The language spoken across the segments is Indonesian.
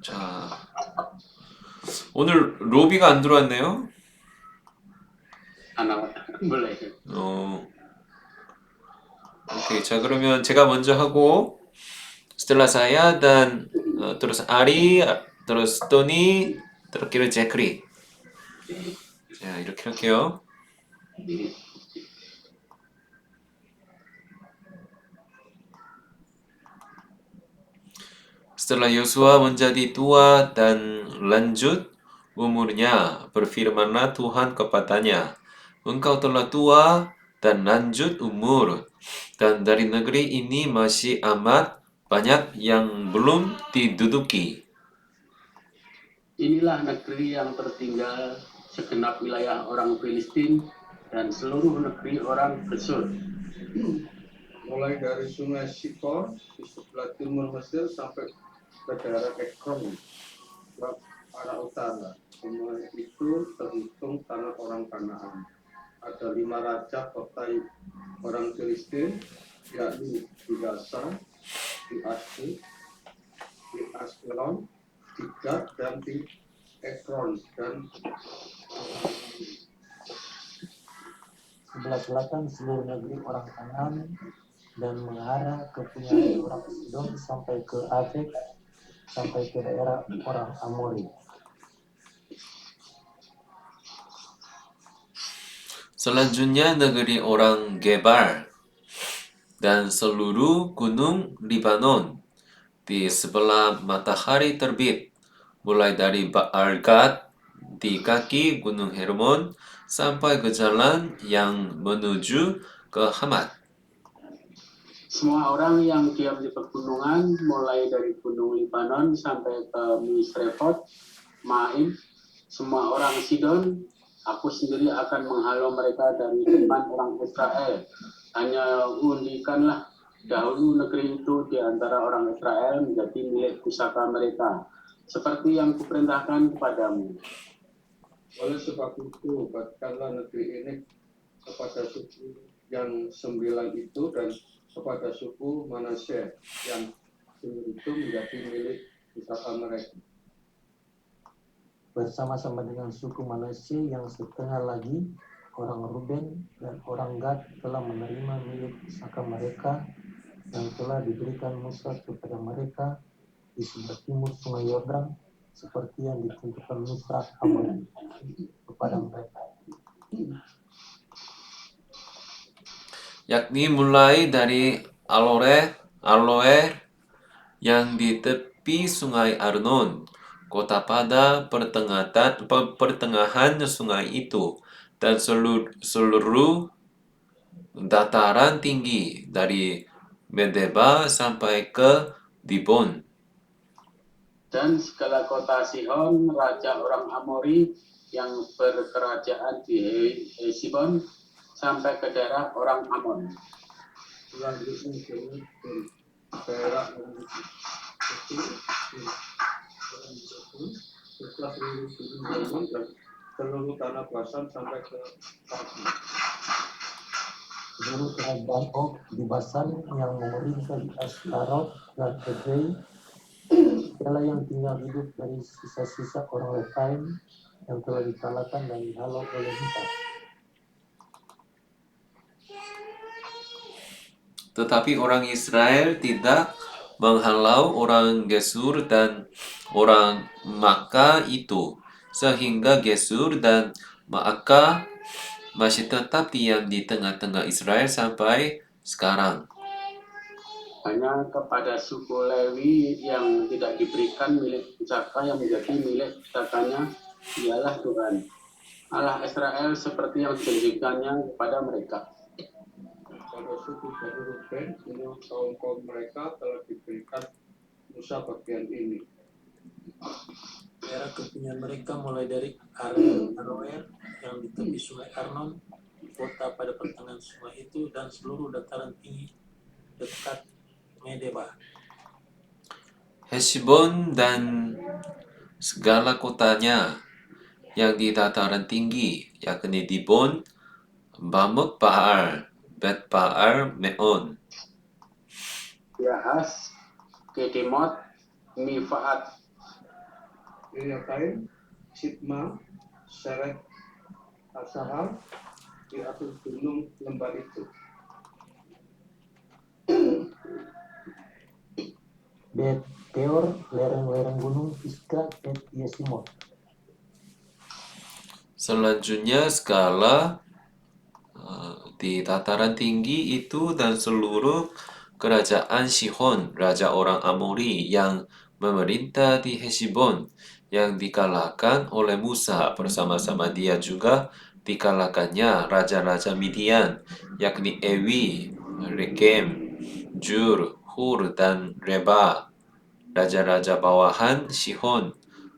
자, 오늘 로비가 안 들어왔네요. Anak boleh. 어, 오케이. 자, 그러면 제가 먼저 하고, setelah saya dan terus Ari, terus Tony, terakhir Jackery. 자, 이렇게 할게요. Setelah Yosua menjadi tua dan lanjut umurnya, berfirmanlah Tuhan kepadanya, engkau telah tua dan lanjut umur, dan dari negeri ini masih amat banyak yang belum diduduki. Inilah negeri yang tertinggal, segenap wilayah orang Filistin dan seluruh negeri orang Gesur. Mulai dari sungai Sikor di sebelah timur Mesir sampai ke daerah Ekron ke arah utara. Semua itu terhitung tanah orang Kanaan. Ada 5 raja kota orang Filistin, yakni di Gaza, di Asdod, di Askelon, di Gat, dan di Ekron, dan sebelah selatan seluruh negeri orang Kanaan dan mengarah ke punya orang Sidon sampai ke Afek, sampai ke daerah orang Amori. Selanjutnya negeri orang Gebal dan seluruh gunung Libanon di sebelah matahari terbit, mulai dari Baal-Gad di kaki gunung Hermon sampai ke jalan yang menuju ke Hamat. Semua orang yang diam di pegunungan, mulai dari gunung Libanon sampai ke Misrefot, Maim, semua orang Sidon, aku sendiri akan menghalau mereka dari depan orang Israel. Hanya undikanlah dahulu negeri itu di antara orang Israel menjadi milik pusaka mereka, seperti yang kuperintahkan kepadamu. oleh sebab itu bagikanlah negeri ini kepada suku yang 9 itu dan kepada suku Manasye yang 10 itu menjadi milik pusaka mereka. Bersama-sama dengan suku Manasye yang setengah lagi, orang Ruben dan orang Gad telah menerima milik pusaka mereka yang telah diberikan Musa kepada mereka di sebelah timur sungai Yordan, seperti yang ditentukan Musa Amori kepada mereka. Yakni mulai dari Aloer yang di tepi sungai Arnon, kota pada pertengahan sungai itu, dan seluruh dataran tinggi dari Medeba sampai ke Dibon. Dan segala kota Sihon, raja orang Amori yang berkerajaan di Hesibon, sampai ke daerah orang Amon. Selanjutnya dari daerah itu setelah seluruh gunung Hermon dan seluruh tanah Basan sampai ke Kaki. Seluruh kerajaan Og di Basan yang memerintah di Astarot dan Edrei, segala yang tinggal hidup dari sisa-sisa orang Refaim yang telah dikalahkan dan dihalau oleh kita. Tetapi orang Israel tidak menghalau orang Gesur dan orang Maka itu, sehingga Gesur dan Maaka masih tetap diam di tengah-tengah Israel sampai sekarang. Hanya kepada suku Lewi yang tidak diberikan milik pusaka yang menjadi milik pusakanya, ialah Tuhan Allah Israel seperti yang dijanjikannya kepada mereka. Pada suku Bani Ruben, menurut kaum mereka telah diberikan Musa bagian ini. Daerah kepunyaan mereka mulai dari Aroer yang di tepi sungai Arnon, kota pada pertengahan sungai itu, dan seluruh dataran tinggi dekat Medeba. Hesbon dan segala kotanya yang di dataran tinggi, yakni Dibon, Bamot Baal, Bet Baal Meon, Yahas, Kedemot, Mifaat, Kiriataim, Sitma, Seret, Asahal di atas gunung lembah itu. Bet Peor, lereng-lereng gunung Pisgah, Bet Yesimot. Selanjutnya skala di dataran tinggi itu dan seluruh kerajaan Sihon, raja orang Amori yang memerintah di Heshbon, yang dikalahkan oleh Musa. Bersama-sama dia juga dikalahkannya raja-raja Midian, yakni Ewi, Rekem, Jur, Hur, dan Reba, raja-raja bawahan Sihon,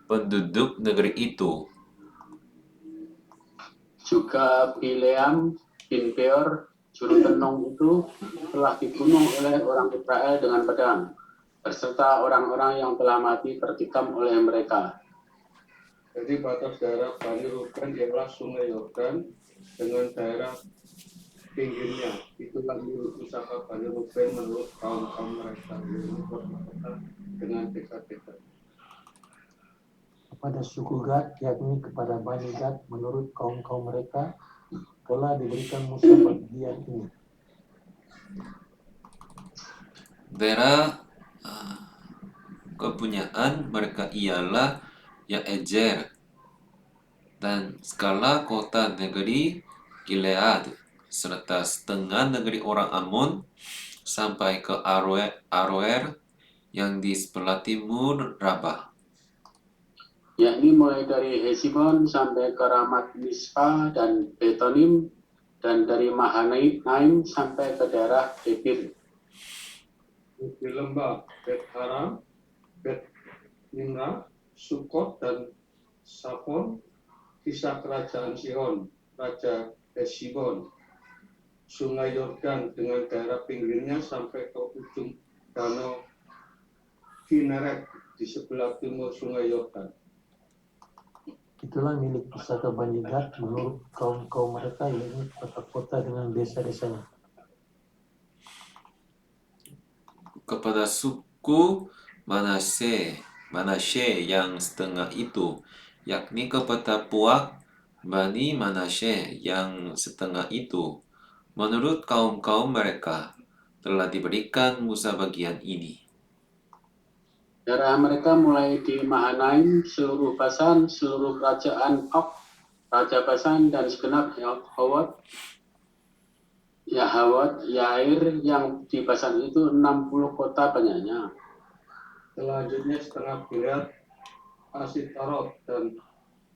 penduduk negeri itu. Juga Bileam bin Peor, juru tenung itu telah dibunuh oleh orang Israel dengan pedang, beserta orang-orang yang telah mati tertikam oleh mereka. Jadi batas daerah Bani Ruben ialah Sungai Yordan dengan daerah pinggirnya. Itulah milik pusaka Bani Ruben menurut kaum-kaum mereka, yaitu kota-kota dengan desa-desa. Kepada suku Gad, yakni kepada Bani Gad, menurut kaum-kaum mereka, telah diberikan Musa bagian ini. Daerah kepunyaan mereka ialah Yaezer dan skala kota negeri Gilead, serta setengah negeri orang Ammon sampai ke Aroer yang di sebelah timur Rabah. Yakni mulai dari Hesibon sampai ke Ramat Mispa dan Betonim, dan dari Mahanaim sampai ke daerah Debir. Di lembah Bet Haram, Bet Nimrah, Sukot, dan Safon, kisah kerajaan Sihon, Raja Heshbon, Sungai Yordan dengan daerah pinggirnya sampai ke ujung danau Kineret di sebelah timur Sungai Yordan. Itulah milik pusaka Bani Gad menurut kaum-kaum mereka, yakni kota-kota dengan desa-desanya. Kepada suku Manasye yang setengah itu, yakni kepada puak Bani Manasye yang setengah itu, menurut kaum-kaum mereka, telah diberikan Musa bagian ini. Daerah mereka mulai di Mahanaim, seluruh Basan, seluruh kerajaan Og, Raja Basan, dan segenap Yahawat, Yair yang di Basan itu 60 kota banyaknya. Selanjutnya setengah Gilead, Asitarot, dan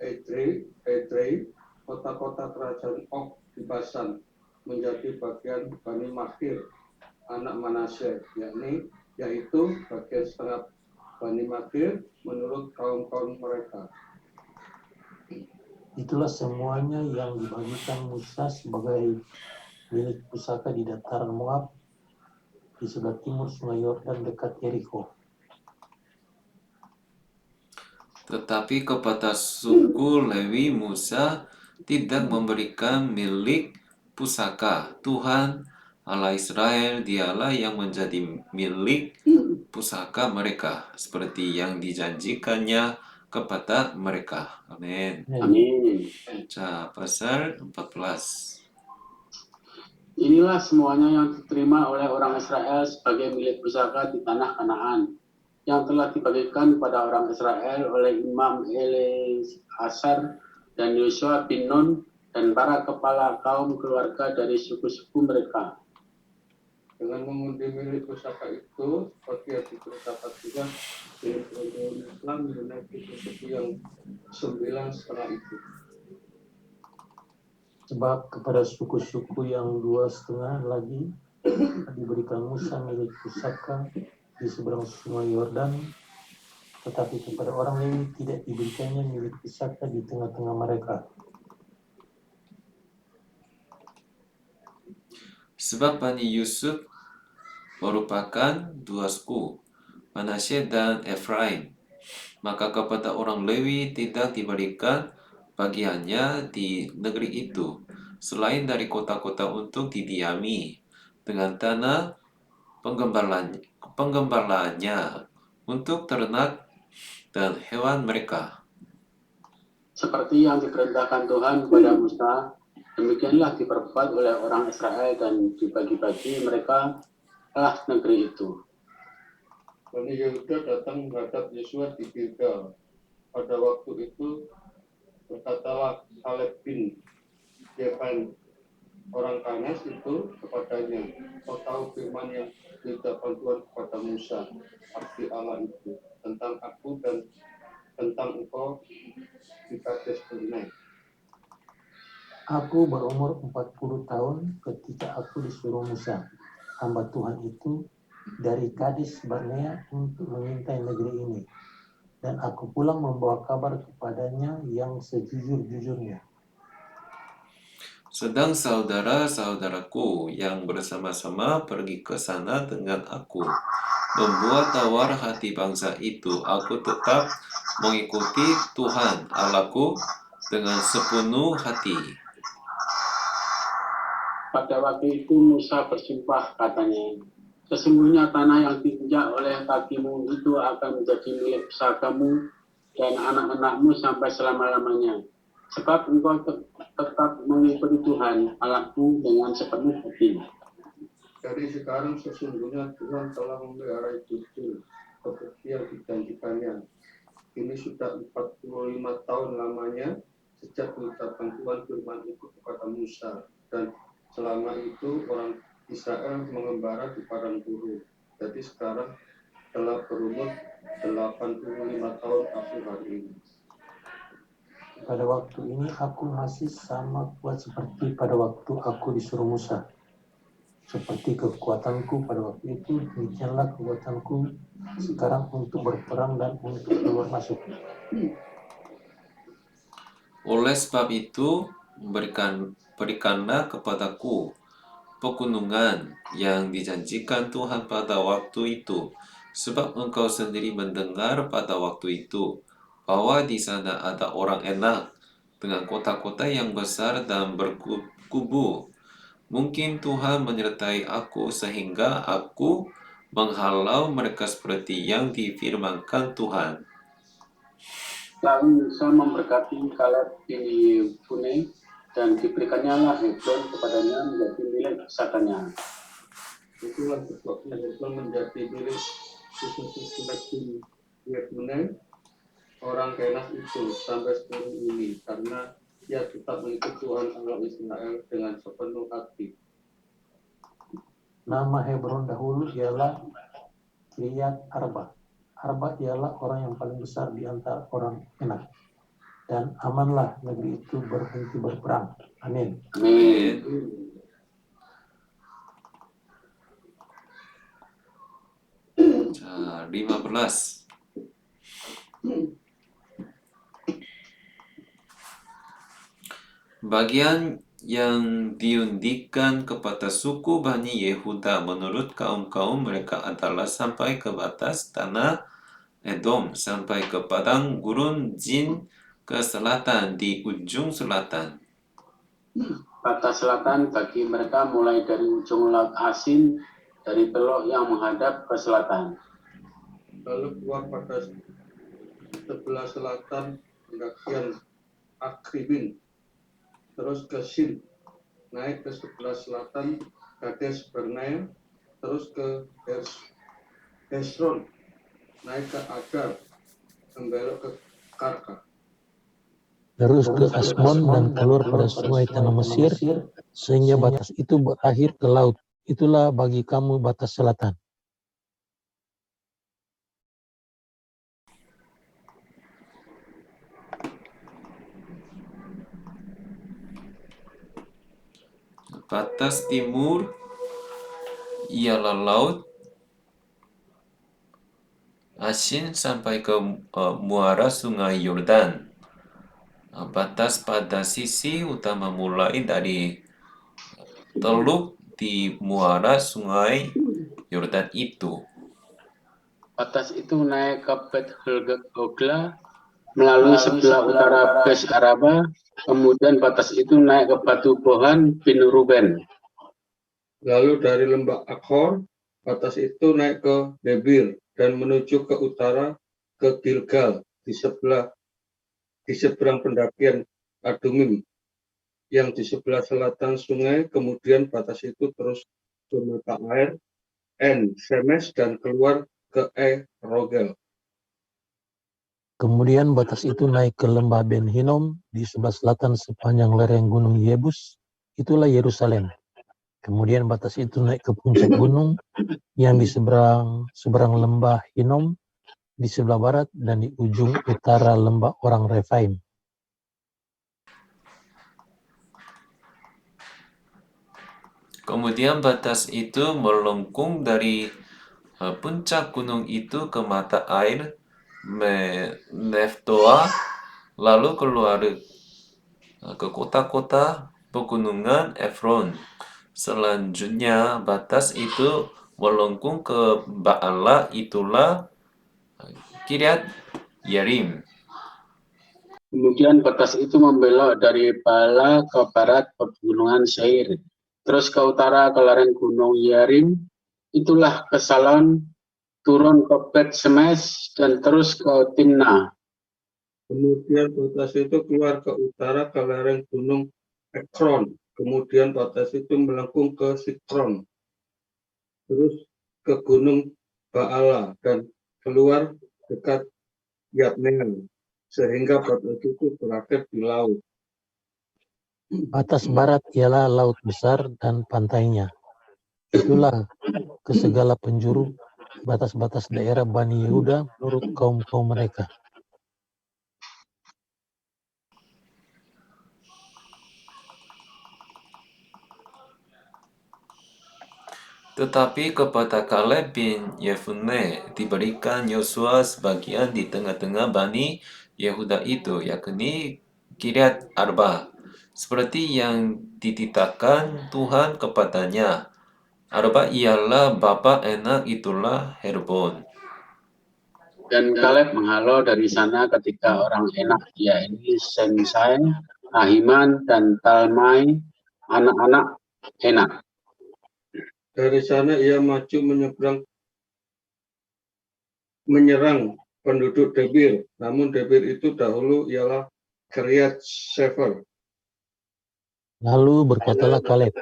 Edrei, kota-kota kerajaan Og di Basan, menjadi bagian Bani Makir, anak Manasye, yaitu bagian setengah Bani Makir menurut kaum-kaum mereka. Itulah semuanya yang dibagikan Musa sebagai milik pusaka di dataran Moab, di sebelah timur Sungai Yordan dekat Yeriko. Tetapi kepada suku Lewi Musa tidak memberikan milik pusaka. Tuhan Allah Israel dialah yang menjadi milik pusaka mereka, seperti yang dijanjikannya kepada mereka. Amin. Amin. Pasal 14. Inilah semuanya yang diterima oleh orang Israel sebagai milik pusaka di tanah Kanaan, yang telah dibagikan kepada orang Israel oleh Imam Eleazar dan Yosua bin Nun dan para kepala kaum keluarga dari suku-suku mereka. Dengan mengundi milik pusaka itu, seperti yang diceritakan juga di perjanjian Islam memiliki suku yang 9 setelah itu. Sebab kepada suku-suku yang 2,5 lagi diberikan Musa milik pusaka di seberang Sungai Yordan, tetapi kepada orang Lewi tidak diberikannya milik pusaka di tengah-tengah mereka. Sebab Bani Yusuf merupakan dua suku, Manasye dan Efraim, maka kepada orang Lewi tidak diberikan bagiannya di negeri itu, selain dari kota-kota untuk didiami, dengan tanah penggembalaannya untuk ternak dan hewan mereka. Seperti yang diperintahkan Tuhan kepada Musa, demikianlah diperbuat oleh orang Israel dan dibagi-bagi mereka atas negeri itu. Bani Yehuda datang menghadap Yosua di Gilgal. Pada waktu itu berkatalah Kaleb bin Jefane orang Kanes itu kepadanya, kau tahu firman yang diucapkan Tuhan kepada Musa, abdi Allah itu, tentang aku dan tentang engkau di Kades Barnea. Aku berumur 40 tahun ketika aku disuruh Musa, hamba Tuhan itu, dari Kades Barnea untuk mengintai negeri ini. Dan aku pulang membawa kabar kepadanya yang sejujur-jujurnya. Sedang saudara-saudaraku yang bersama-sama pergi ke sana dengan aku membuat tawar hati bangsa itu, aku tetap mengikuti Tuhan Allahku dengan sepenuh hati. Pada waktu itu Musa bersumpah, katanya, sesungguhnya tanah yang diinjak oleh kakimu itu akan menjadi milik pusakamu dan anak-anakmu sampai selama-lamanya. Sebab engkau tetap mengikuti Tuhan Allahmu dengan sepenuh hati. Jadi sekarang sesungguhnya Tuhan telah memelihara cucu seperti yang dijanjikannya. Ini sudah 45 tahun lamanya sejak diucapkan Tuhan firman itu kepada Musa, dan selama itu orang Israel mengembara di padang gurun. Jadi sekarang telah berumur 85 tahun aku hari ini. Pada waktu ini aku masih sama kuat seperti pada waktu aku disuruh Musa. Seperti kekuatanku pada waktu itu, demikianlah kekuatanku sekarang untuk berperang dan untuk keluar masuk. Oleh sebab itu, berikanlah kepadaku pegunungan yang dijanjikan Tuhan pada waktu itu, sebab engkau sendiri mendengar pada waktu itu bahwa di sana ada orang Enak dengan kota-kota yang besar dan berkubu. Mungkin Tuhan menyertai aku sehingga aku menghalau mereka seperti yang difirmankan Tuhan. Lalu Musa memberkati Kaleb bin Jefune dan diberikannya lah Hebron kepadanya menjadi milik pusakanya. Itulah sebabnya Hebron menjadi milik suku-suku Kaleb bin Jefune orang Kenas itu sampai sekarang ini, karena dia tetap mengikuti Tuhan Allah Israel dengan sepenuh hati. Nama Hebron dahulu ialah Kiryat Arba. Arba ialah orang yang paling besar di antara orang Enak. Dan amanlah negeri itu berhenti berperang. Amin. Amin. Nah, 15. Bagian yang diundikan kepada suku Bani Yehuda menurut kaum-kaum mereka adalah sampai ke batas tanah Edom, sampai ke padang gurun Zin ke selatan di ujung selatan. Batas selatan bagi mereka mulai dari ujung Laut Asin, dari teluk yang menghadap ke selatan. Lalu keluar pada sebelah selatan pendakian Akribin, terus ke Sin, naik ke sebelah selatan Kades Barnea, terus ke Hesron, naik ke Adar, membelok ke Karka. Terus ke Asmon dan keluar pada sungai tanah Mesir, sehingga batas itu berakhir ke laut. Itulah bagi kamu batas selatan. Batas timur ialah laut Asin sampai ke muara sungai Yordan. Batas pada sisi utama mulai dari teluk di muara sungai Yordan itu. Batas itu naik ke Bet Hogla, melalui sebelah utara Bes Araba, kemudian batas itu naik ke Batu Bohan bin Ruben. Lalu dari lembah Akhor, batas itu naik ke Debir dan menuju ke utara ke Gilgal di seberang pendakian Adumim yang di sebelah selatan sungai. Kemudian batas itu terus ke mata air En Shemesh dan keluar ke Rogel. Kemudian batas itu naik ke lembah Ben Hinnom di sebelah selatan sepanjang lereng gunung Yebus, itulah Yerusalem. Kemudian batas itu naik ke puncak gunung yang di seberang lembah Hinnom di sebelah barat dan di ujung utara lembah orang Refaim. Kemudian batas itu melengkung dari puncak gunung itu ke mata air Neftoa, lalu keluar ke kota-kota pegunungan Efron. Selanjutnya batas itu melengkung ke Baala, itulah Kiryat Yerim. Kemudian batas itu membelok dari Bala ke barat pegunungan Seir, terus ke utara ke lereng gunung Yerim, itulah Kesalon, turun ke Bet Shemesh dan terus ke Timnah. Kemudian batas itu keluar ke utara ke lereng gunung Ekron. Kemudian batas itu melengkung ke Sikron, terus ke gunung Baala dan keluar dekat Yabneel, sehingga batas itu berakhir di laut. Batas barat ialah laut besar dan pantainya. Itulah ke segala penjuru batas-batas daerah Bani Yehuda menurut kaum-kaum mereka. Tetapi kepada Kaleb bin Yefune diberikan Yosua sebagian di tengah-tengah Bani Yehuda itu, yakni Kiryat Arba, seperti yang dititahkan Tuhan kepadanya. Arba ialah bapa Enak, itulah Herbon. Dan Kaleb menghalau dari sana ketika orang Enak, yaitu Semsai, Ahiman, dan Talmai, anak-anak Enak. Dari sana ia maju menyerang penduduk Debir. Namun Debir itu dahulu ialah Kiryat Sefer. Lalu berkatalah Kaleb,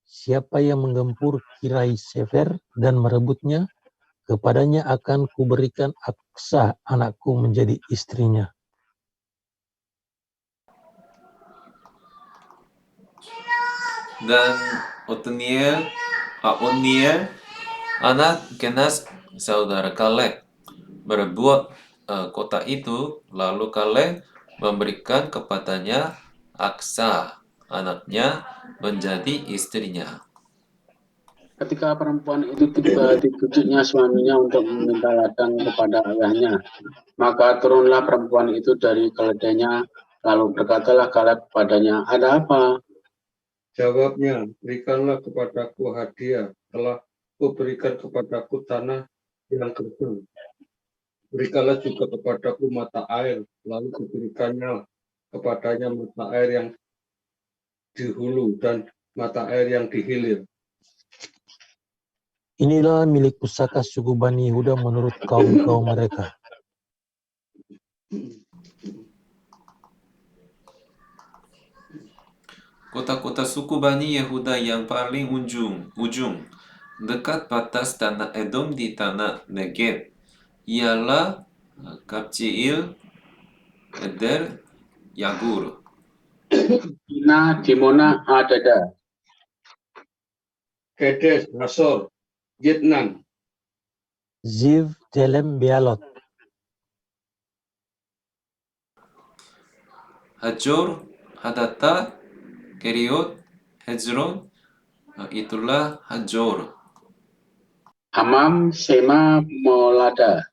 siapa yang menggempur Kirai Sefer dan merebutnya, kepadanya akan kuberikan Aksa anakku menjadi istrinya. Dan Otniel, anak Kenas, saudara Kaleb, merebut kota itu. Lalu Kaleb memberikan kepadanya Aksa, anaknya, menjadi istrinya. Ketika perempuan itu tiba, dibujuknya suaminya untuk meminta ladang kepada ayahnya. Maka turunlah perempuan itu dari keledainya, lalu berkatalah Kaleb kepadanya, ada apa? Jawabnya, berikanlah kepadaku hadiah, telah kuberikan kepadaku tanah yang gersang. Berikanlah juga kepadaku mata air, lalu kuberikannya kepadanya mata air yang di hulu dan mata air yang di hilir. Inilah milik pusaka suku Bani Yehuda menurut kaum-kaum mereka. Kota-kota suku Bani Yehuda yang paling ujung dekat batas tanah Edom di tanah Negeb ialah Kabciil, Eder, Yagur. Ina, Dimona, Adada. Kedes, Hasor, Yitnan, Ziv, Telem, Bealot. Hajor, Hadata, Keriot, Hezron, itulah Hajor. Hamam, Sema, Molada.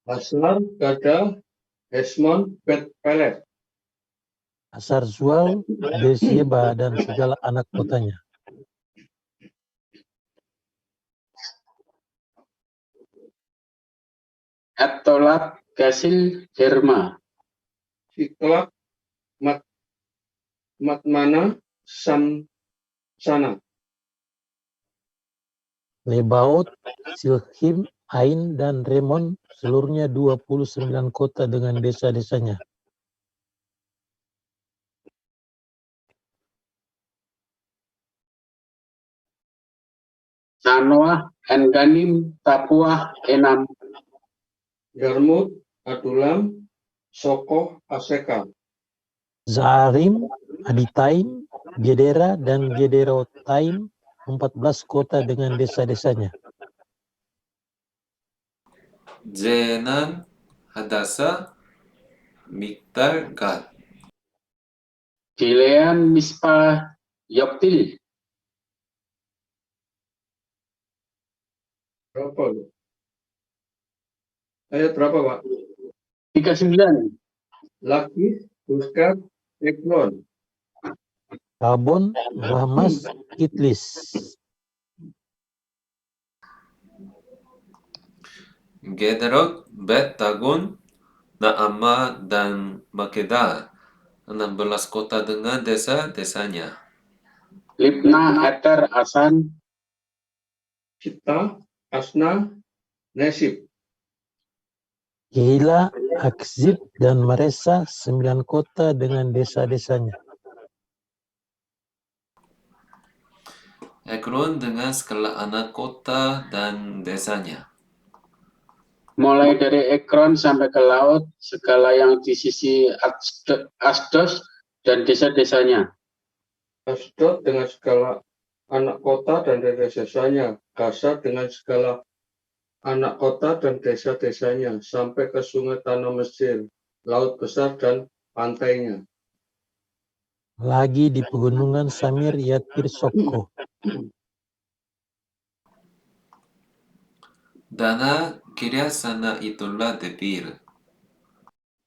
Hasar, Gada, Hesmon, Bet Pelet. Asar Zual, Beersheba dan segala anak kotanya. Etolat, Gasil, Herma. Siklak, Matmana, Samsana. Lebaot, Silhim, Ain dan Remon, seluruhnya 29 kota dengan desa-desanya. Sanoah, Enganim, Tapua, Enam, Yarmut, Adulam, Sokoh, Aseka. Zaarim, Aditaim, Gedera, dan Gederotaim, 14 kota dengan desa-desanya. Zenan, Hadasa, Miktar, Gad. Gilean, Mispa, Yoktil, Berapa? Ayat berapa, Pak? 39, Lakis, Huskat, Ekron. Kabon, Rahmas, Kitlis. Gederot, Bet Dagon, Naama, dan Makeda. 16 kota dengan desa-desanya. Libna, Eter, Asan, Cita, Asna, Nesib. Kehila, Akzib, dan Maresa, 9 kota dengan desa-desanya. Ekron dengan segala anak kota dan desanya. mulai dari Ekron sampai ke laut, segala yang di sisi Asdos dan desa-desanya. Asdod dengan segala anak kota dan desa-desanya. Gaza dengan segala anak kota dan desa-desanya. Sampai ke sungai tanah Mesir, laut besar dan pantainya. Lagi di pegunungan Samir, Yatir, Soko. Dana Kiryasana itulah Debir.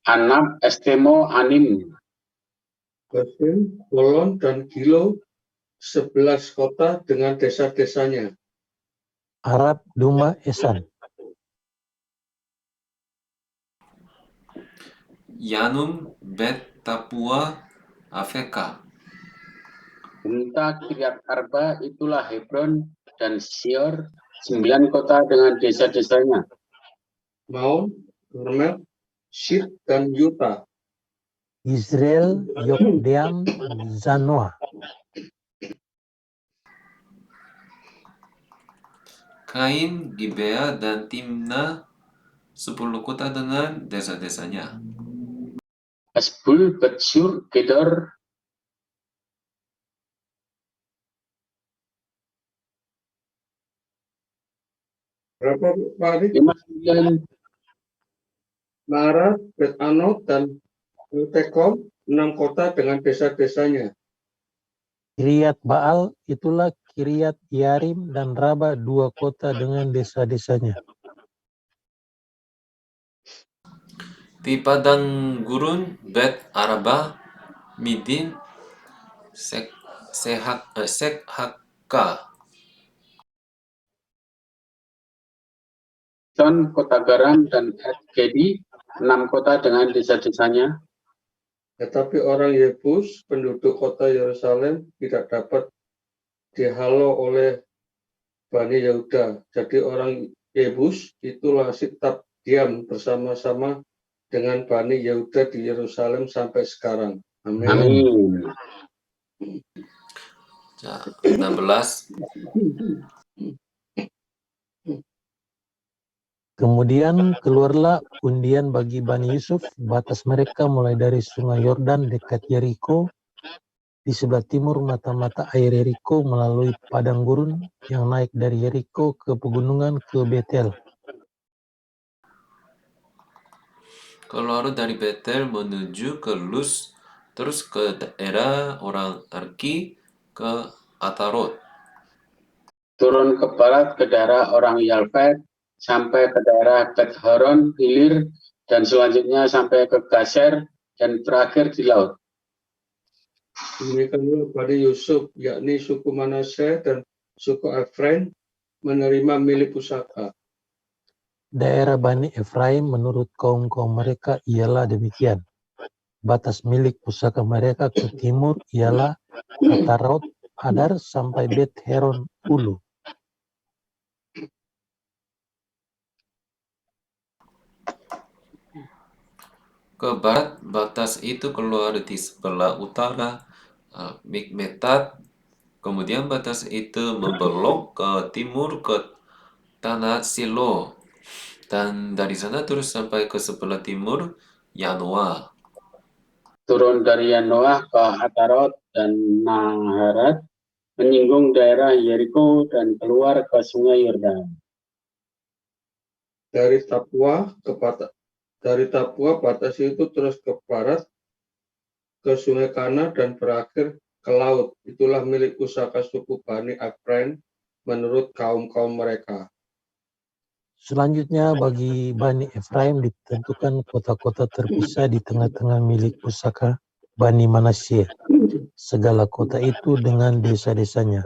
Anab, Estemo, Anim, Gosim, Holon, dan Gilo, 11 kota dengan desa-desanya. Arab, Duma, Esan. Yanum, Bet Tapua, Afeka. Unta, Kiryat Arba, itulah Hebron dan Sior, 9 kota dengan desa-desanya. Maon, Hermet, Sid, dan Yuta. Israel, Yokdeam, Zanoah. Kain, Gibea, dan Timna, 10 kota dengan desa-desanya. Asbul, Betsur, Gedor, Berapa, Pak Adi? 59, Nara, Bet Anot, dan Tekom, 6 kota dengan desa-desanya. Kiryat Baal, itulah Kiryat Yarim dan Raba, 2 kota dengan desa-desanya. Di padang gurun, Bet Araba, Midin, Sekhaka. Ton, kota garam, dan Gedi, 6 kota dengan desa-desanya. Tetapi orang Yebus, penduduk kota Yerusalem, tidak dapat dihalau oleh Bani Yehuda. Jadi orang Yebus itulah tetap diam bersama-sama dengan Bani Yehuda di Yerusalem sampai sekarang. Amin. Amin. 16. Kemudian keluarlah undian bagi Bani Yusuf, batas mereka mulai dari sungai Yordan dekat Yeriko, di sebelah timur mata-mata air Yeriko melalui padang gurun yang naik dari Yeriko ke pegunungan ke Betel. Keluar dari Betel menuju ke Luz, terus ke daerah orang Arki, ke Atarot. Turun ke barat ke daerah orang Yalfet, sampai ke daerah Bet Horon, Hilir, dan selanjutnya sampai ke Gaser, dan terakhir di laut. Demikianlah Bani Yusuf, yakni suku Manasye dan suku Efraim, menerima milik pusaka. Daerah Bani Efraim menurut kaum-kaum mereka ialah demikian. Batas milik pusaka mereka ke timur ialah Atarot, Adar sampai Bet Heron Ulu. Ke barat, batas itu keluar di sebelah utara Mikmetat. Kemudian batas itu membelok ke timur ke tanah Silo. Dan dari sana terus sampai ke sebelah timur Yanoa. Turun dari Yanoah ke Atarot dan Naharat, menyinggung daerah Yeriko dan keluar ke sungai Yordan. Dari Tapua batas itu terus ke barat ke Sungai Kana dan berakhir ke laut. Itulah milik pusaka suku Bani Efraim menurut kaum-kaum mereka. Selanjutnya bagi Bani Efraim ditentukan kota-kota terpisah di tengah-tengah milik pusaka Bani Manasye. Segala kota itu dengan desa-desanya.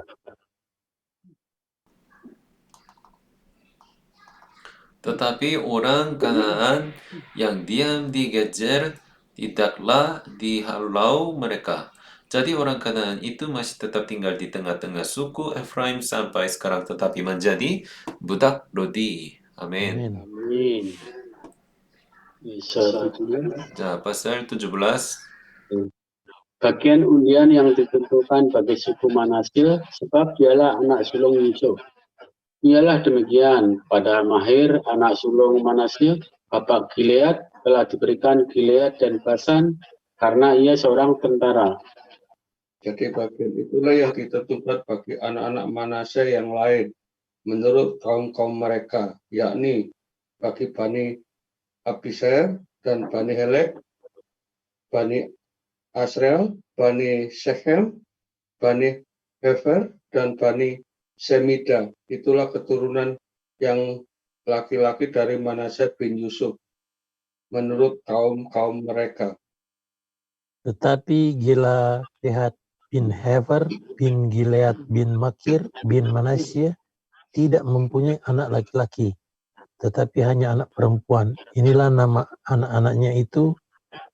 Tetapi orang Kanaan yang diam di Gezer tidaklah dihalau mereka. Jadi orang Kanaan itu masih tetap tinggal di tengah-tengah suku Efraim sampai sekarang, tetapi menjadi budak Dodi. Amin. Amin. Amin. Pasal 17. Bagian undian yang ditentukan bagi suku Manasye, sebab dialah anak sulung Yusuf. Ialah demikian, pada Mahir, anak sulung Manasye, bapak Gilead, telah diberikan Gilead dan Basan karena ia seorang tentara. Jadi bagian itulah yang ditentukan bagi anak-anak Manasye yang lain menurut kaum-kaum mereka, yakni bagi Bani Abiser dan Bani Helek, Bani Asriel, Bani Shechem, Bani Hefer, dan Bani Semida. Itulah keturunan yang laki-laki dari Manasye bin Yusuf menurut kaum-kaum mereka. Tetapi Gilead bin Hefer bin Gilead bin Makir bin Manasye tidak mempunyai anak laki-laki, tetapi hanya anak perempuan. Inilah nama anak-anaknya itu: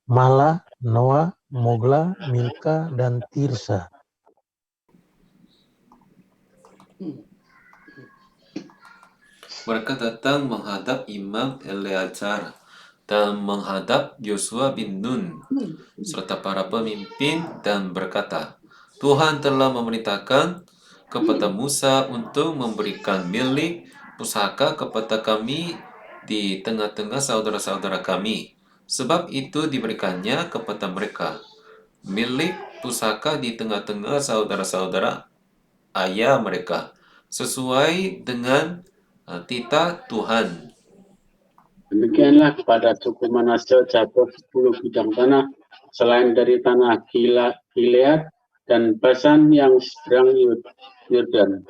Mala, Noah, Mogla, Milka, dan Tirsa. Mereka datang menghadap Imam Eleazar dan menghadap Yosua bin Nun serta para pemimpin dan berkata, Tuhan telah memerintahkan kepada Musa untuk memberikan milik pusaka kepada kami di tengah-tengah saudara-saudara kami. Sebab itu diberikannya kepada mereka milik pusaka di tengah-tengah saudara-saudara ayah mereka, sesuai dengan titah Tuhan. Demikianlah kepada suku Manasye jatuh 10 bidang tanah, selain dari tanah Gilead dan Basan yang seberang Yordan.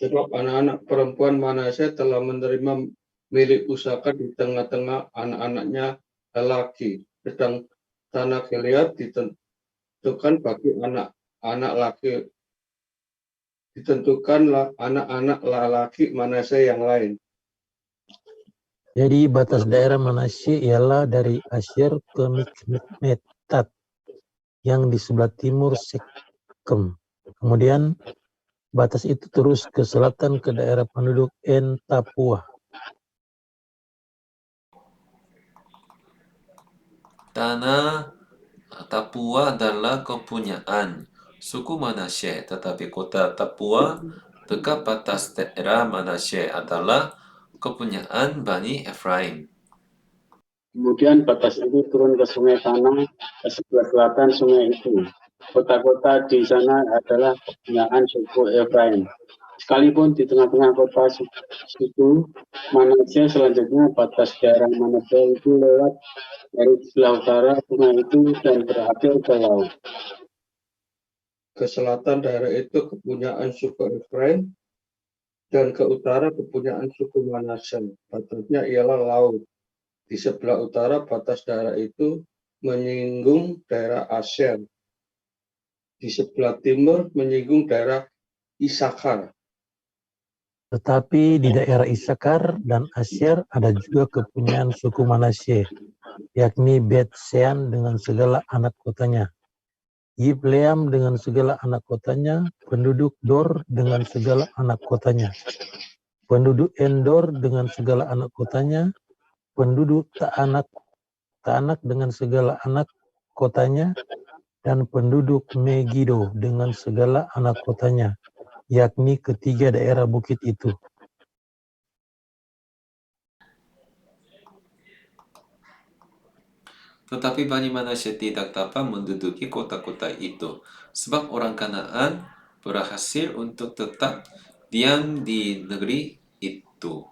Sebab anak-anak perempuan Manasye telah menerima milik pusaka di tengah-tengah anak-anaknya lelaki. Sedang tanah Gilead ditentukan bagi anak-anak laki, ditentukanlah anak-anak lelaki Manasye yang lain. Jadi batas daerah Manasye ialah dari Asyir ke Mikmetat yang di sebelah timur Sekem. Kemudian batas itu terus ke selatan ke daerah penduduk En Tapua. Tanah Tapua adalah kepunyaan suku Manasye, tetapi kota Tapua dekat batas daerah Manasye adalah kepunyaan Bani Efraim. Kemudian batas itu turun ke sungai Tanah, ke sebelah selatan sungai itu. Kota-kota di sana adalah kepunyaan suku Efraim. Sekalipun di tengah-tengah kota suku Manasye, selanjutnya batas daerah Manasye itu lewat dari sebelah utara sungai itu dan berakhir ke laut. Ke selatan daerah itu kepunyaan suku Efraim, dan ke utara kepunyaan suku Manasye. Batasnya ialah laut. Di sebelah utara batas daerah itu menyinggung daerah Asyir. Di sebelah timur menyinggung daerah Isakar. Tetapi di daerah Isakar dan Asyir ada juga kepunyaan suku Manasye, yakni Bet-Sean dengan segala anak kotanya, Yibleam dengan segala anak kotanya, penduduk Dor dengan segala anak kotanya, penduduk Endor dengan segala anak kotanya, penduduk Taanak Tanak dengan segala anak kotanya, dan penduduk Megido dengan segala anak kotanya, yakni ketiga daerah bukit itu. Tetapi Bani Manasye tidak dapat menduduki kota-kota itu, sebab orang Kanaan berhasil untuk tetap diam di negeri itu.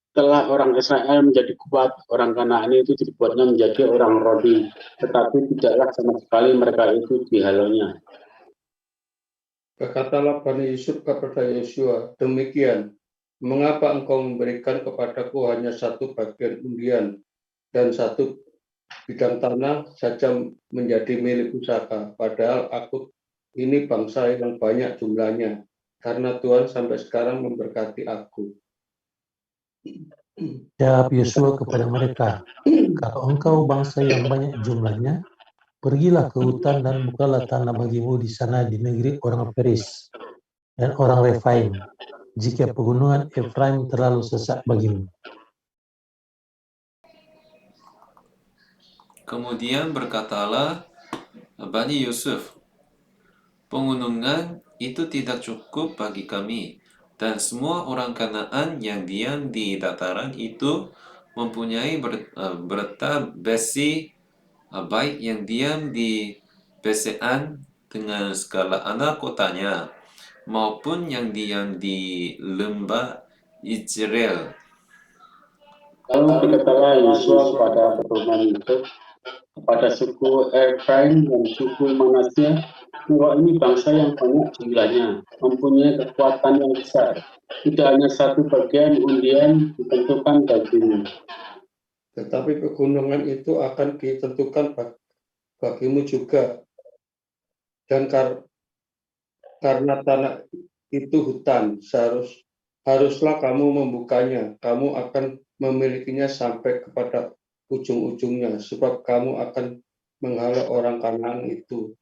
Setelah orang Israel menjadi kuat, orang Kanaan itu dibuatnya menjadi orang Rodi, tetapi tidaklah sama sekali mereka itu dihalaunya. Berkatalah Bani Yusuf kepada Yosua, demikian, mengapa engkau memberikan kepadaku hanya satu bagian undian dan satu bidang tanah saja menjadi milik pusaka, padahal aku ini bangsa yang banyak jumlahnya, karena Tuhan sampai sekarang memberkati aku. Jawab Yosua kepada mereka, kalau engkau bangsa yang banyak jumlahnya, pergilah ke hutan dan bukalah tanah bagimu di sana di negeri orang Peris dan orang Refaim, jika pegunungan Efraim terlalu sesak bagimu. Kemudian berkatalah Bani Yusuf, pegunungan itu tidak cukup bagi kami, dan semua orang Kanaan yang diam di dataran itu mempunyai berta besi baik yang diam di Besean dengan segala anak kotanya, maupun yang diam di lembah Israel. Lalu berkatalah Yosua kepada keturunan Yusuf, kepada suku Efraim dan suku Manasye, bahwa ini bangsa yang banyak jumlahnya, mempunyai kekuatan yang besar. Tidak hanya satu bagian undian ditentukan bagimu. Tetapi pegunungan itu akan ditentukan bagimu juga, dan karena tanah itu hutan, haruslah kamu membukanya. Kamu akan memilikinya sampai kepada ujung-ujungnya, sebab kamu akan menghalau orang Kanaan itu,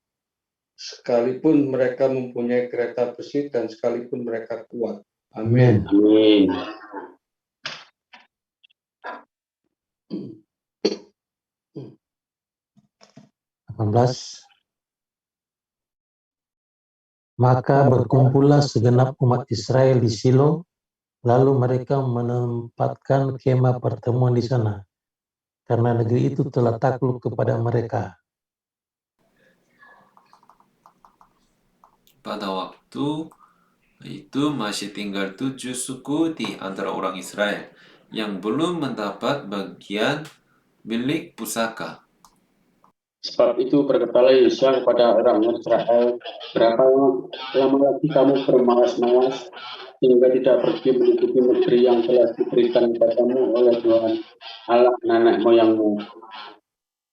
sekalipun mereka mempunyai kereta besi dan sekalipun mereka kuat. Amin. Amin. Maka berkumpullah segenap umat Israel di Silo, lalu mereka menempatkan kemah pertemuan di sana, karena negeri itu telah takluk kepada mereka. Pada waktu itu masih tinggal 7 suku di antara orang Israel yang belum mendapat bagian milik pusaka. Sebab itu berkatalah Yosua kepada orang Israel, berapa lama lagi kamu bermalas-malas hingga tidak pergi menutupi negeri yang telah diberikan kepadamu oleh Tuhan Allah nenek moyangmu.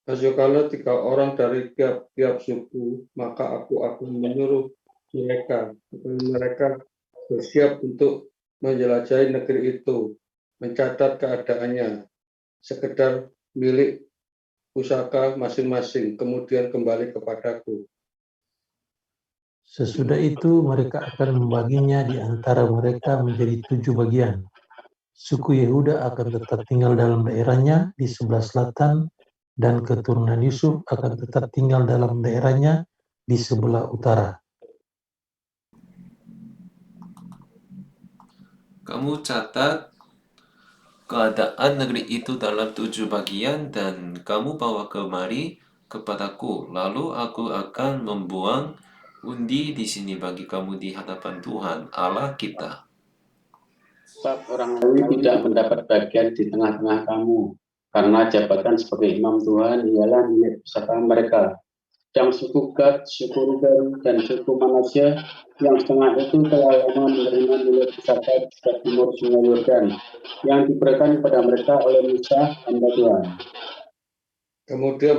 Kalau 3 orang dari tiap-tiap suku, maka aku akan menyuruh mereka supaya mereka bersiap untuk menjelajahi negeri itu, mencatat keadaannya, sekedar milik pusaka masing-masing, kemudian kembali kepadaku. Sesudah itu mereka akan membaginya di antara mereka menjadi 7 bagian. Suku Yehuda akan tetap tinggal dalam daerahnya di sebelah selatan, dan keturunan Yusuf akan tetap tinggal dalam daerahnya di sebelah utara. Kamu catat keadaan negeri itu dalam 7 bagian dan kamu bawa kemari kepadaku. Lalu aku akan membuang undi di sini bagi kamu di hadapan Tuhan Allah kita. Sebab orang Lewi tidak mendapat bagian di tengah-tengah kamu, karena jabatan sebagai imam Tuhan ialah milik pusaka mereka. Yang suku Gad, suku Ruben, dan suku Manasye yang setengah itu telah lama menerima milik pusaka di sebelah timur Sungai Yordan, yang diberikan kepada mereka oleh Musa hamba Tuhan. Kemudian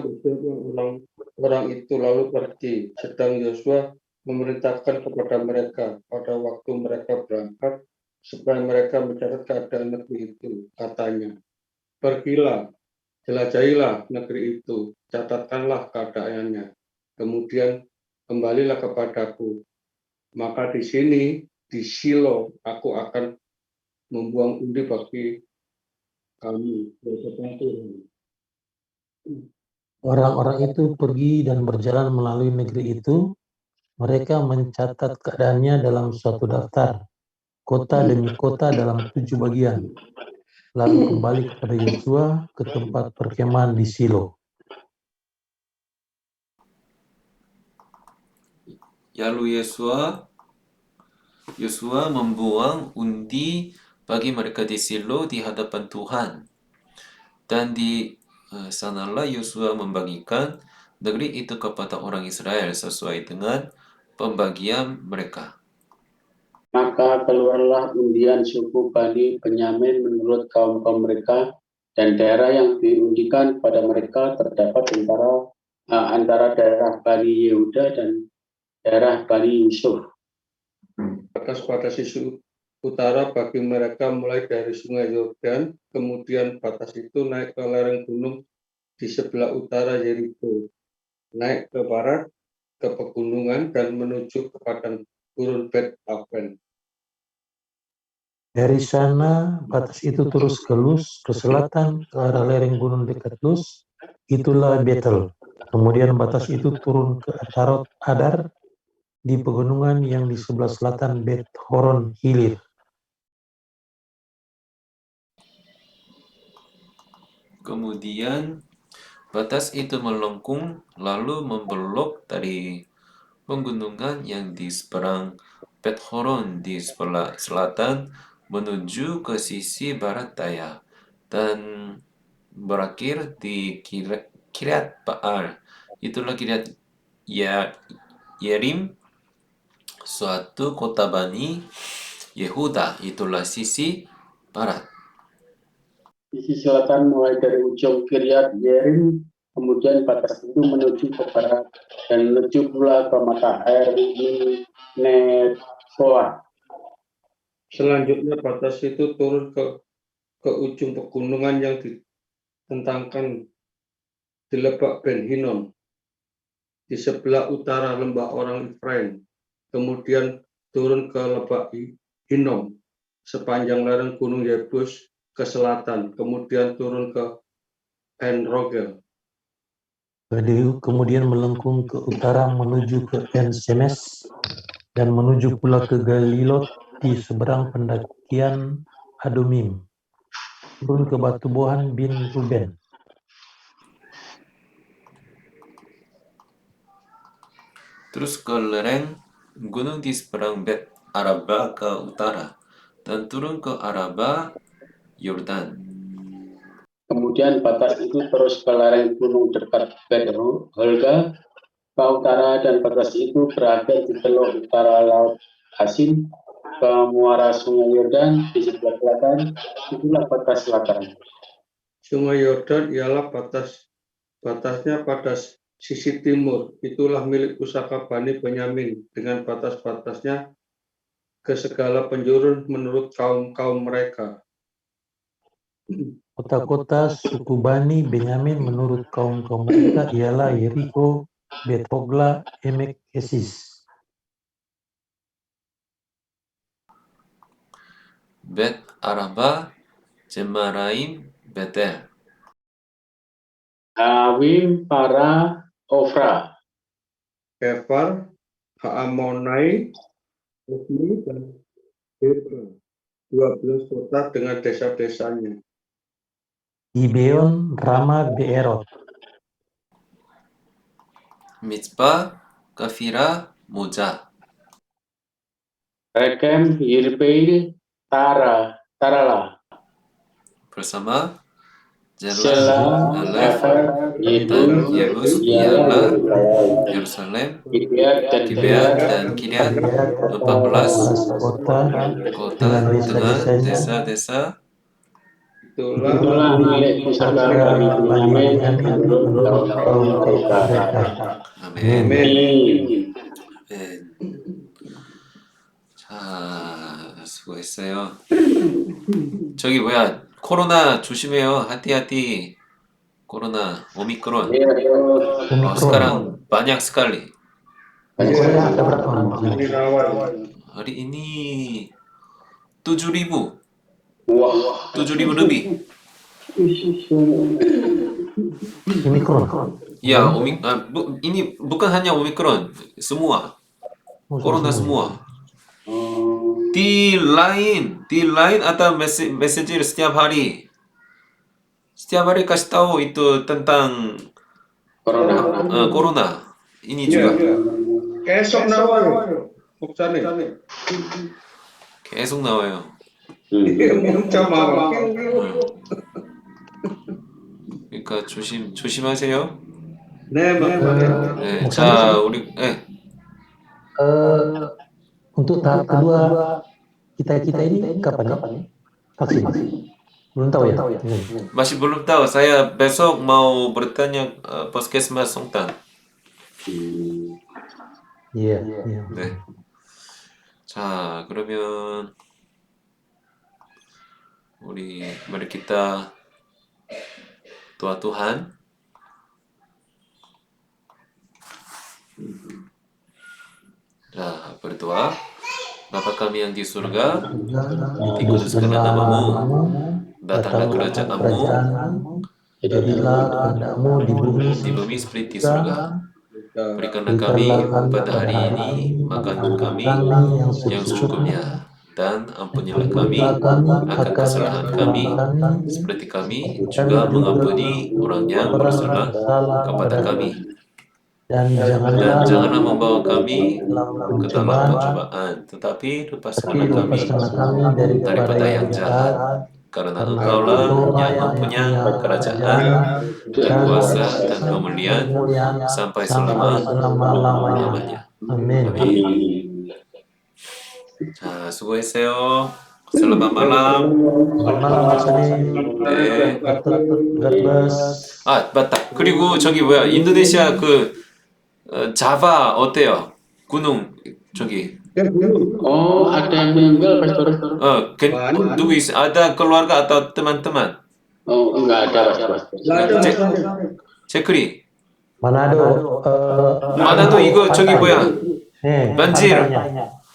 orang itu lalu pergi, sedang Yosua memerintahkan kepada mereka pada waktu mereka berangkat supaya mereka mencatat keadaan negeri itu. Katanya, pergilah, jelajahilah negeri itu, catatkanlah keadaannya, kemudian kembalilah kepadaku. Maka di sini, di Silo, aku akan membuang undi bagi kamu, Tuhan. Orang-orang itu pergi dan berjalan melalui negeri itu. Mereka mencatat keadaannya dalam suatu daftar, kota demi kota dalam 7 bagian, lalu kembali kepada Yosua ke tempat perkemahan di Silo. Lalu Yosua membuang undi bagi mereka di Silo di hadapan Tuhan. Dan di sanalah Yosua membagikan negeri itu kepada orang Israel sesuai dengan pembagian mereka. Maka keluarlah undian suku Bani Benyamin menurut kaum-kaum mereka, dan daerah yang diundikan pada mereka terdapat antara daerah Bani Yehuda dan daerah Bani Yusuf. Batas-batas sisi utara bagi mereka mulai dari Sungai Yordan, kemudian batas itu naik ke lereng gunung di sebelah utara Yeriko, naik ke barat ke pegunungan dan menuju ke padang gurun Bet Aven. Dari sana, batas itu terus ke Luz, ke selatan, ke arah lereng gunung dekat Luz, itulah Betel. Kemudian batas itu turun ke Atarot Adar, di pegunungan yang di sebelah selatan Bet Horon Hilir. Kemudian batas itu melengkung lalu membelok dari pegunungan yang di seberang Bet Horon di sebelah selatan menuju ke sisi barat daya dan berakhir di Kiryat Baal. Itulah Kiryat Yerim, suatu kota Bani Yehuda. Itulah sisi barat. Sisi selatan mulai dari ujung Kiryat Yerim, kemudian batas itu menuju ke barat dan menuju pula ke mata air Nefoa. Selanjutnya batas itu turun ke ujung pegunungan yang ditentangkan di Lebak Ben Hinnom di sebelah utara lembah orang Efraim, kemudian turun ke Lebak Hinnom sepanjang lereng gunung Yebus ke selatan, kemudian turun ke En Rogel. Kemudian melengkung ke utara menuju ke En Shemesh dan menuju pula ke Galilot di seberang pendakian Adumim, turun ke Batu Bohan bin Ruben. Terus ke lereng gunung di seberang Bet Araba ke utara dan turun ke Araba Yordan. Kemudian batas itu terus ke lereng gunung dekat Bet Holga ke utara, dan batas itu berakhir di teluk utara Laut Asin ke muara Sungai Yordan di sebelah selatan. Itulah batas selatan. Sungai Yordan ialah batasnya pada sisi timur. Itulah milik pusaka Bani Benyamin dengan batas-batasnya ke segala penjuru menurut kaum-kaum mereka. Kota-kota suku Bani Benyamin menurut kaum-kaum mereka ialah Yeriko, Bet Hogla, Emek Kesis. Bet Araba, Jemaraim, Betel. Awim, Para, Ofra. Kefar, Haamonai, Osmi, dan Hebron, 12 kota dengan desa-desanya. Gibeon, Rama, Beerot. Mitzpah, Kafira, Moza. Rekem, Yirpeil, Tarala. Bersama Shelah, Alef, Efer, dan Yebus, Yebus ialah ialah Yerusalem, Gibeat dan Gibeat dan Kiryat, 14 kota kota dengan desa-desa. Itulah milik pusaka Bani Benyamin menurut kaum mereka. 아멘. Amin. 자, 수고했어요. 저기 뭐야, 코로나 조심해요. 하띠하띠. 코로나, 오미크론. sekarang banyak sekali. Korea ada berapa orang? Hari ini 7.000. Wah, 7.000 lebih. Omikron. Ya, ini bukan hanya Omikron, semua. Oh, Corona semua. semua. Di line atau messenger setiap hari. Setiap hari kasih tahu itu tentang corona. Ini juga. 계속 나와요. 목사님. 계속 나와요. 문자 막 그러니까 조심하세요. 네, 맞아요. 네, 자, 우리 Untuk tahap kedua kita ini kapan ya? Vaksin? Belum tahu ya? masih belum tahu. Saya besok mau bertanya Puskesmas Songtan. Iya. 네. 자, 그러면 mari kita doa Tuhan. Nah, berdoa. Bapa kami yang di surga, dikuduskanlah namamu, datanglah kerajaanmu, Jadilah kehendakmu di bumi seperti di surga. Berikanlah kami pada hari ini makan kami yang secukupnya, dan ampunilah kami akan kesalahan kami, seperti kami juga mengampuni orang yang bersalah kepada kami. dan Dan janganlah membawa kami ke dalam pencobaan, pencobaan, tetapi tapi lepaskanlah kami lepaskanlah kami daripada yang jahat. Karena Engkaulah yang mempunyai kerajaan dan kuasa dan kemuliaan sampai selama-lamanya. Amin. 자, 수고했어요. selamat malam. Selamat malam Mas Ani. 네. God bless. 아, 맞다. 그리고 저기 뭐야, 인도네시아 자바 어때요? gunung 저기. Oh, ada yang meninggal, Pastor? 누구 ada keluarga atau teman-teman? Oh, enggak ada, Pastor. 제크리. Manado. Manado 이거 저기 뭐야? banjir.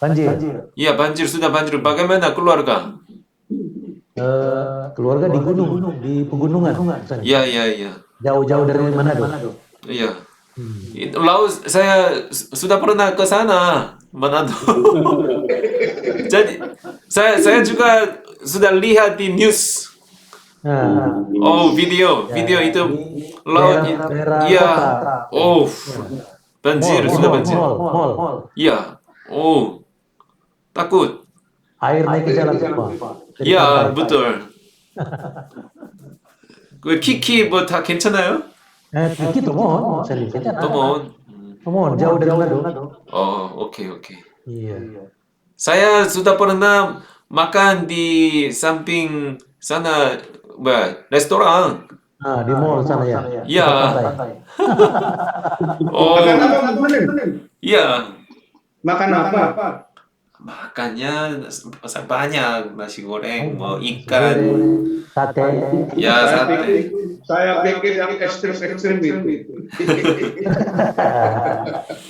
Banjir. Iya, banjir sudah banjir. Bagaimana keluarga? Keluarga di gunung, di pegunungan. Iya. Jauh-jauh dari Manado. Iya. Laut saya sudah pernah ke sana, Manado. Jadi saya juga sudah lihat di news. Oh, video itu lautnya. Iya. Oh, banjir sudah banjir. Mall. Iya. Oh, takut. Air naik ke jalan semua. Iya, betul. 키키 뭐 다 괜찮아요? Kiki Tomon, Tomon, jauh dari Manado. Oh, oke. Iya. Saya sudah pernah makan di samping sana, restoran. Di mall sana ya. Iya. Pantai. Oh, iya. Makan apa? Makannya banyak, nasi goreng, mau ikan, Sate. ya sate. Saya pikir yang ekstrim itu.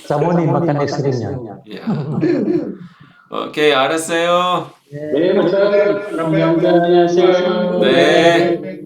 Samoni makan ekstrimnya. Ya. Oke, 알았어요. Pastor. Mudah-mudahan ya, 네.